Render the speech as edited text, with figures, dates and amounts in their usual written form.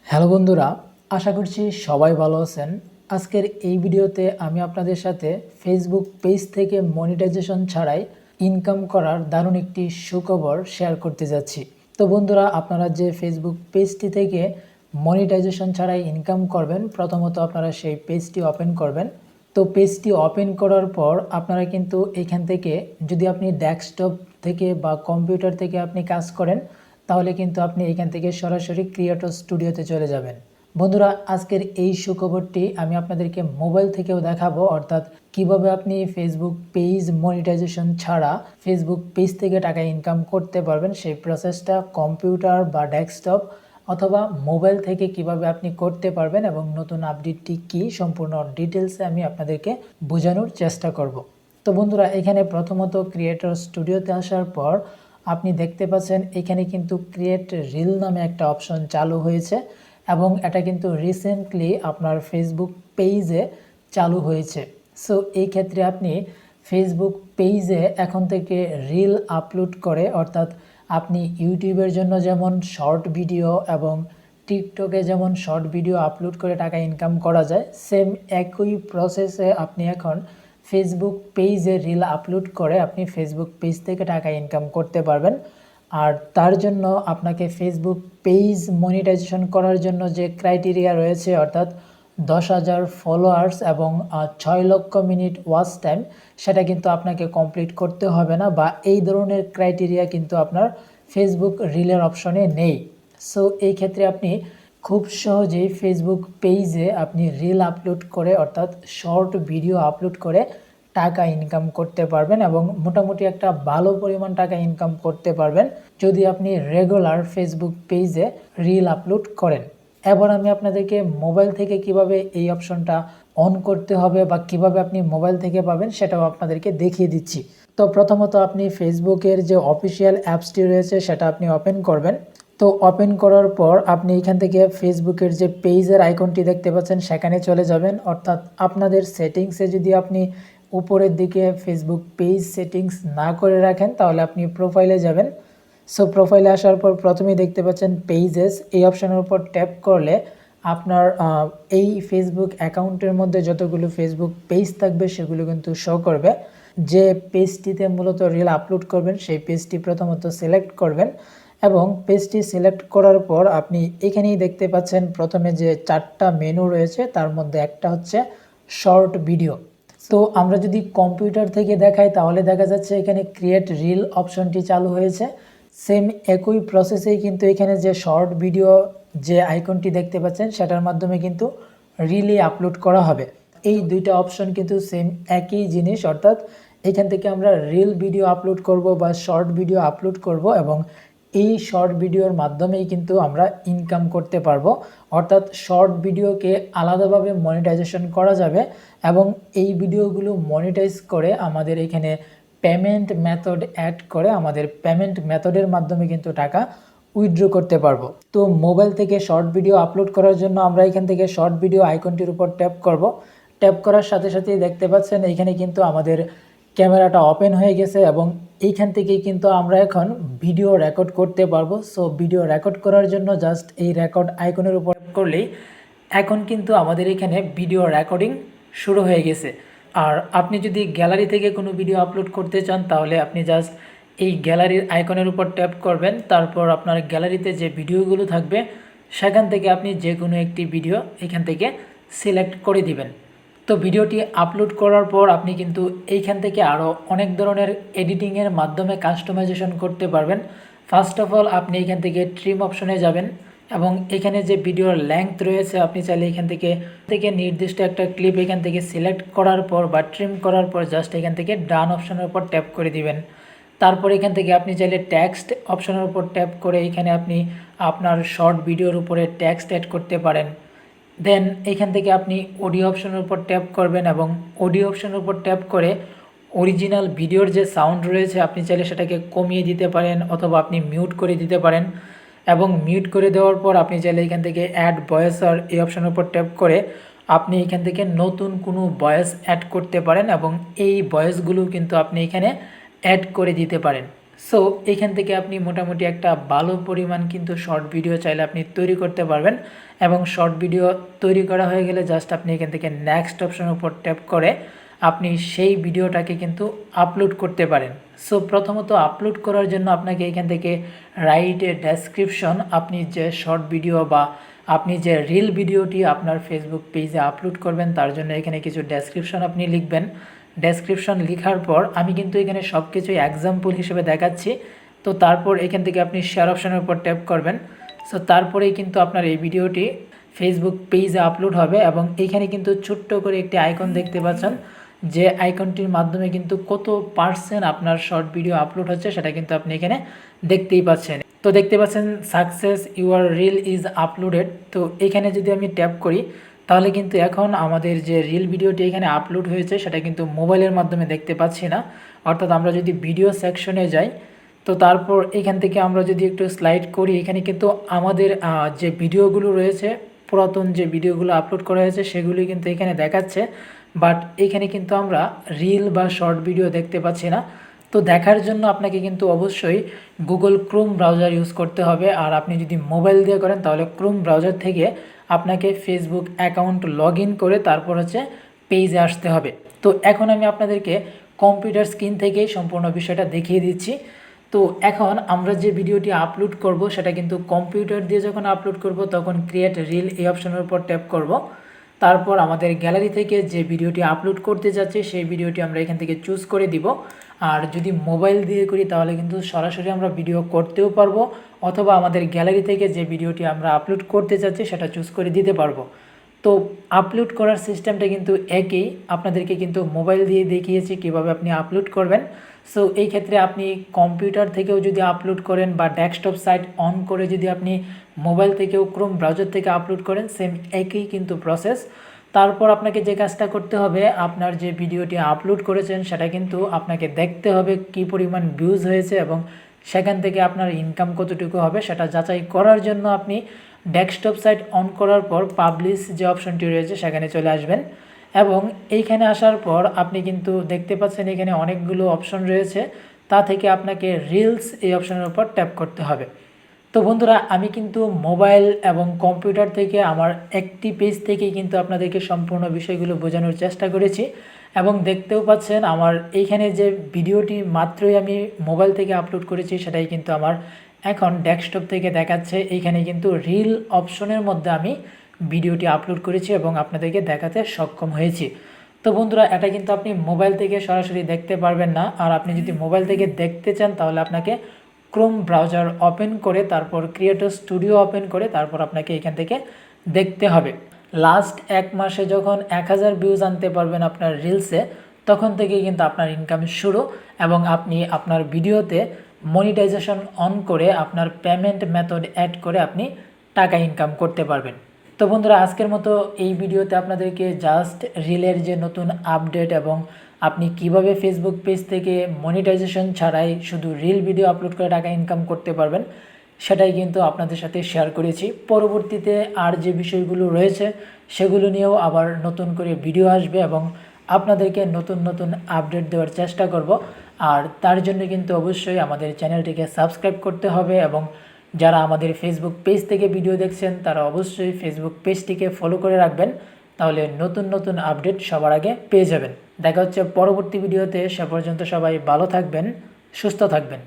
Hello বন্ধুরা, আশা করছি সবাই ভালো আছেন। আজকের এই ভিডিওতে আমি আপনাদের সাথে ফেসবুক পেজ থেকে মনিটাইজেশন ছাড়াই ইনকাম করার দারুণ একটি সুখবর শেয়ার করতে যাচ্ছি। তো বন্ধুরা, আপনারা যে ফেসবুক পেজটি থেকে মনিটাইজেশন ছাড়াই ইনকাম করবেন, প্রথমত আপনারা সেই পেজটি ওপেন করবেন। তো পেজটি ওপেন করার পর আপনারা কিন্তু এখান থেকে, যদি আপনি ডেস্কটপ থেকে বা কম্পিউটার থেকে আপনি কাজ করেন, তাহলে কিন্তু আপনি এখান থেকে সরাসরি ক্রিয়েটর স্টুডিওতে চলে যাবেন। বন্ধুরা, আজকের এই সুখবরটি আমি আপনাদেরকে মোবাইল থেকেও দেখাবো, অর্থাৎ কিভাবে আপনি ফেসবুক পেজ মনিটাইজেশন ছাড়া ফেসবুক পেজ থেকে টাকা ইনকাম করতে পারবেন। সেই প্রসেসটা কম্পিউটার বা ডেস্কটপ অথবা মোবাইল থেকে কিভাবে আপনি করতে পারবেন এবং নতুন আপডেটটি কি, সম্পূর্ণ ডিটেলসে আমি আপনাদেরকে বোঝানোর চেষ্টা করব। তো বন্ধুরা, এখানে প্রথমত ক্রিয়েটর স্টুডিওতে আসার পর আপনি দেখতে পাচ্ছেন এখানে কিন্তু ক্রিয়েট রিল নামে একটা অপশন চালু হয়েছে এবং এটা কিন্তু রিসেন্টলি আপনার ফেসবুক পেজে চালু হয়েছে। সো এই ক্ষেত্রে আপনি ফেসবুক পেজে এখন থেকে রিল আপলোড করে, অর্থাৎ আপনি ইউটিউবের জন্য যেমন শর্ট ভিডিও এবং টিকটকে যেমন শর্ট ভিডিও আপলোড করে টাকা ইনকাম করা যায়, সেম একই প্রসেসে আপনি এখন ফেসবুক পেজে রিল আপলোড করে আপনি ফেসবুক পেজ থেকে টাকা ইনকাম করতে পারবেন। আর তার জন্য আপনাকে ফেসবুক পেজ মনিটাইজেশন করার জন্য যে ক্রাইটেরিয়া রয়েছে, অর্থাৎ 10,000 ফলোয়ার্স এবং 6 লক্ষ মিনিট ওয়াচ টাইম, সেটা কিন্তু আপনাকে কমপ্লিট করতে হবে না, বা এই ধরনের ক্রাইটেরিয়া কিন্তু আপনার ফেসবুক রিলের অপশনে নেই। সো এই ক্ষেত্রে আপনি খুব সহজেই ফেসবুক পেজে আপনি রিল আপলোড করে, অর্থাৎ শর্ট ভিডিও আপলোড করে টাকা ইনকাম করতে পারবেন এবং মোটামুটি একটা ভালো পরিমাণ টাকা ইনকাম করতে পারবেন যদি আপনি রেগুলার ফেসবুক পেজে রিল আপলোড করেন। এবার আমি আপনাদেরকে মোবাইল থেকে কিভাবে এই অপশনটা অন করতে হবে বা কিভাবে আপনি মোবাইল থেকে পাবেন সেটাও আপনাদেরকে দেখিয়ে দিচ্ছি। তো প্রথমত আপনি ফেসবুকের যে অফিসিয়াল অ্যাপসটি রয়েছে সেটা আপনি ওপেন করবেন। তো ওপেন করার পর আপনি এখান থেকে ফেসবুকের যে পেজের আইকনটি দেখতে পাচ্ছেন সেখানে চলে যাবেন, অর্থাৎ আপনাদের সেটিংসে যদি আপনি উপরের দিকে ফেসবুক পেজ সেটিংস না করে রাখেন তাহলে আপনি প্রোফাইলে যাবেন। সো প্রোফাইলে আসার পর প্রথমেই দেখতে পাচ্ছেন পেজেস, এই অপশানের উপর ট্যাপ করলে আপনার এই ফেসবুক অ্যাকাউন্টের মধ্যে যতগুলো ফেসবুক পেজ থাকবে সেগুলো কিন্তু শো করবে। যে পেজটিতে মূলত রিল আপলোড করবেন সেই পেজটি প্রথমত সিলেক্ট করবেন এবং পেজটি সিলেক্ট করার পর আপনি এখানেই দেখতে পাচ্ছেন প্রথমে যে 4টা মেনু রয়েছে তার মধ্যে একটা হচ্ছে শর্ট ভিডিও। তো আমরা যদি কম্পিউটার থেকে দেখাই তাহলে দেখা যাচ্ছে এখানে ক্রিয়েট রিল অপশনটি চালু হয়েছে। সেম একই প্রসেসেই কিন্তু এখানে যে শর্ট ভিডিও যে আইকনটি দেখতে পাচ্ছেন সেটার মাধ্যমে কিন্তু রিলই আপলোড করা হবে। এই দুইটা অপশন কিন্তু সেম একই জিনিস, অর্থাৎ এখান থেকে আমরা রিল ভিডিও আপলোড করব বা শর্ট ভিডিও আপলোড করব এবং এই শর্ট ভিডিওর মাধ্যমেই কিন্তু আমরা ইনকাম করতে পারবো। অর্থাৎ শর্ট ভিডিওকে আলাদাভাবে মনিটাইজেশন করা যাবে এবং এই ভিডিওগুলো মনিটাইজ করে আমাদের এখানে পেমেন্ট মেথড অ্যাড করে আমাদের পেমেন্ট মেথডের মাধ্যমে কিন্তু টাকা উইথড্র করতে পারবো। তো মোবাইল থেকে শর্ট ভিডিও আপলোড করার জন্য আমরা এখান থেকে শর্ট ভিডিও আইকনটির উপর ট্যাপ করব। ট্যাপ করার সাথে সাথেই দেখতে পাচ্ছেন এখানে কিন্তু আমাদের ক্যামেরাটা ওপেন হয়ে গেছে এবং এইখান থেকেই কিন্তু আমরা এখন ভিডিও রেকর্ড করতে পারবো। সো ভিডিও রেকর্ড করার জন্য জাস্ট এই রেকর্ড আইকনের উপর করলেই এখন কিন্তু আমাদের এখানে ভিডিও রেকর্ডিং শুরু হয়ে গেছে। আর আপনি যদি গ্যালারি থেকে কোনো ভিডিও আপলোড করতে চান তাহলে আপনি জাস্ট এই গ্যালারির আইকনের উপর ট্যাপ করবেন, তারপর আপনার গ্যালারিতে যে ভিডিওগুলো থাকবে সেখান থেকে আপনি যে কোনো একটি ভিডিও এখান থেকে সিলেক্ট করে দিবেন। তো ভিডিওটি আপলোড করার পর আপনি কিন্তু এইখান থেকে আরও অনেক ধরনের এডিটিংয়ের মাধ্যমে কাস্টমাইজেশন করতে পারবেন। ফার্স্ট অফ অল আপনি এখান থেকে ট্রিম অপশনে যাবেন এবং এখানে যে ভিডিওর লেংথ রয়েছে আপনি চাইলে এখান থেকে নির্দিষ্ট একটা ক্লিপ এখান থেকে সিলেক্ট করার পর বা ট্রিম করার পর জাস্ট এখান থেকে ডান অপশনের উপর ট্যাপ করে দিবেন। তারপর এখান থেকে আপনি চাইলে টেক্সট অপশনের উপর ট্যাপ করে এখানে আপনি আপনার শর্ট ভিডিওর উপরে টেক্সট অ্যাড করতে পারেন। দেন এখান থেকে আপনি অডিও অপশনের উপর ট্যাপ করবেন এবং অডিও অপশনের উপর ট্যাপ করে অরিজিনাল ভিডিওর যে সাউন্ড রয়েছে আপনি চাইলে সেটাকে কমিয়ে দিতে পারেন অথবা আপনি মিউট করে দিতে পারেন। এবং মিউট করে দেওয়ার পর আপনি চাইলে এখান থেকে অ্যাড ভয়েস আর এই অপশনের উপর ট্যাপ করে আপনি এখান থেকে নতুন কোনো ভয়েস অ্যাড করতে পারেন এবং এই ভয়েসগুলো কিন্তু আপনি এখানে অ্যাড করে দিতে পারেন। সো এখান থেকে আপনি মোটামুটি একটা ভালো পরিমাণ কিন্তু শর্ট ভিডিও চাইলে আপনি তৈরি করতে পারবেন, এবং শর্ট ভিডিও তৈরি করা হয়ে গেলে জাস্ট আপনি এখান থেকে নেক্সট অপশনের উপর ট্যাপ করে আপনি সেই ভিডিওটাকে কিন্তু আপলোড করতে পারেন। সো প্রথমত আপলোড করার জন্য আপনাকে এখান থেকে রাইট এ ডেসক্রিপশন, আপনি যে শর্ট ভিডিও বা আপনি যে রিল ভিডিওটি আপনার ফেসবুক পেজে আপলোড করবেন তার জন্য এখানে কিছু ডেসক্রিপশন আপনি লিখবেন। ডেসক্রিপশন লেখার পর আমি কিন্তু এখানে সব কিছুই এক্সাম্পল হিসেবে দেখাচ্ছি। তো তারপর এখান থেকে আপনি শেয়ার অপশনের উপর ট্যাপ করবেন। সো তারপরেই কিন্তু আপনার এই ভিডিওটি ফেসবুক পেজে আপলোড হবে, এবং এইখানে কিন্তু ছোট্ট করে একটি আইকন দেখতে পাচ্ছেন, যে আইকনটির মাধ্যমে কিন্তু কত পার্সেন্ট আপনার শর্ট ভিডিও আপলোড হচ্ছে সেটা কিন্তু আপনি এখানে দেখতেই পাচ্ছেন। তো দেখতে পাচ্ছেন success your reel is uploaded. তো এখানে যদি আমি ট্যাপ করি তাহলে কিন্তু এখন আমাদের যে রিল ভিডিওটি এখানে আপলোড হয়েছে সেটা কিন্তু মোবাইলের মাধ্যমে দেখতে পাচ্ছি না। অর্থাৎ আমরা যদি ভিডিও সেকশনে যাই, তো তারপর এখান থেকে আমরা যদি একটু স্লাইড করি, এখানে কিন্তু আমাদের যে ভিডিওগুলো রয়েছে, পুরাতন যে ভিডিওগুলো আপলোড করা হয়েছে সেগুলি কিন্তু এখানে দেখাচ্ছে, বাট এখানে কিন্তু আমরা রিল বা শর্ট ভিডিও দেখতে পাচ্ছি না। তো দেখার জন্য আপনাকে কিন্তু অবশ্যই গুগল ক্রোম ব্রাউজার ইউজ করতে হবে, আর আপনি যদি মোবাইল দিয়ে করেন তাহলে ক্রোম ব্রাউজার থেকে আপনাকে ফেসবুক অ্যাকাউন্ট লগ ইন করে তারপর হচ্ছে পেজে আসতে হবে। তো এখন আমি আপনাদেরকে কম্পিউটার স্ক্রিন থেকেই সম্পূর্ণ বিষয়টা দেখিয়ে দিচ্ছি। তো এখন আমরা যে ভিডিওটি আপলোড করব সেটা কিন্তু কম্পিউটার দিয়ে যখন আপলোড করব তখন ক্রিয়েট রিল এই অপশনের উপর ট্যাপ করব। তারপর আমাদের গ্যালারি থেকে যে ভিডিওটি আপলোড করতে যাচ্ছে সেই ভিডিওটি আমরা এখান থেকে চুজ করে দিব। আর যদি মোবাইল দিয়ে করি তাহলে কিন্তু সরাসরি আমরা ভিডিও করতেও পারবো, অথবা আমাদের গ্যালারি থেকে যে ভিডিওটি আমরা আপলোড করতে চাচ্ছি সেটা চুজ করে দিতে পারবো। তো আপলোড করার সিস্টেমটা কিন্তু একই, আপনাদেরকে কিন্তু মোবাইল দিয়ে দেখিয়েছি কিভাবে আপনি আপলোড করবেন। সো এই ক্ষেত্রে আপনি কম্পিউটার থেকেও যদি আপলোড করেন বা ডেস্কটপ সাইট অন করে যদি আপনি মোবাইল থেকেও ক্রোম ব্রাউজার থেকে আপলোড করেন, সেম একই কিন্তু প্রসেস। তারপর আপনাকে যে কাজটা করতে হবে, আপনার যে ভিডিওটি আপলোড করেছেন সেটা কিন্তু আপনাকে দেখতে হবে কী পরিমাণ ভিউজ হয়েছে এবং সেখান থেকে আপনার ইনকাম কতটুকু হবে সেটা যাচাই করার জন্য আপনি ডেস্কটপ সাইট অন করার পর পাবলিশ যে অপশনটি রয়েছে সেখানে চলে আসবেন, এবং এইখানে আসার পর আপনি কিন্তু দেখতে পাচ্ছেন এখানে অনেকগুলো অপশন রয়েছে, তা থেকে আপনাকে রিলস এই অপশনের উপর ট্যাপ করতে হবে। তো বন্ধুরা, আমি কিন্তু মোবাইল এবং কম্পিউটার থেকে আমার একটি পেজ থেকেই কিন্তু আপনাদেরকে সম্পূর্ণ বিষয়গুলো বোঝানোর চেষ্টা করেছি, এবং দেখতেও পাচ্ছেন আমার এইখানে যে ভিডিওটি মাত্রই আমি মোবাইল থেকে আপলোড করেছি সেটাই কিন্তু আমার এখন ডেস্কটপ থেকে দেখাচ্ছে। এইখানে কিন্তু রিল অপশনের মধ্যে আমি ভিডিওটি আপলোড করেছি এবং আপনাদেরকে দেখাতে সক্ষম হয়েছি। তো বন্ধুরা, এটা কিন্তু আপনি মোবাইল থেকে সরাসরি দেখতে পারবেন না, আর আপনি যদি মোবাইল থেকে দেখতে চান তাহলে আপনাকে ক্রোম ব্রাউজার ওপেন করে তারপর ক্রিয়েটর স্টুডিও ওপেন করে তারপর আপনাকে এখান থেকে দেখতে হবে। লাস্ট 1 মাসে যখন 1000 ভিউজ আনতে পারবেন আপনার রিলসে, তখন থেকেই কিন্তু আপনার ইনকাম শুরু, এবং আপনি আপনার ভিডিওতে মনিটাইজেশন অন করে আপনার পেমেন্ট মেথড অ্যাড করে আপনি টাকা ইনকাম করতে পারবেন। তো বন্ধুরা, আজকের মতো এই ভিডিওতে আপনাদেরকে জাস্ট রিলের যে নতুন আপডেট এবং আপনি কিভাবে ফেসবুক পেজ থেকে মনিটাইজেশন ছাড়াই শুধু রিল ভিডিও আপলোড করে টাকা ইনকাম করতে পারবেন সেটাই কিন্তু আপনাদের সাথে শেয়ার করেছি। পরবর্তীতে আর যে বিষয়গুলো রয়েছে সেগুলো নিয়েও আবার নতুন করে ভিডিও আসবে এবং আপনাদেরকে নতুন নতুন আপডেট দেওয়ার চেষ্টা করব। আর তার জন্য কিন্তু অবশ্যই আমাদের চ্যানেলটিকে সাবস্ক্রাইব করতে হবে, এবং যারা আমাদের ফেসবুক পেজ থেকে ভিডিও দেখছেন তারা অবশ্যই ফেসবুক পেজটিকে ফলো করে রাখবেন, তাহলে নতুন নতুন আপডেট সবার আগে পেয়ে যাবেন। দেখা হচ্ছে পরবর্তী ভিডিওতে, সে পর্যন্ত সবাই ভালো থাকবেন, সুস্থ থাকবেন।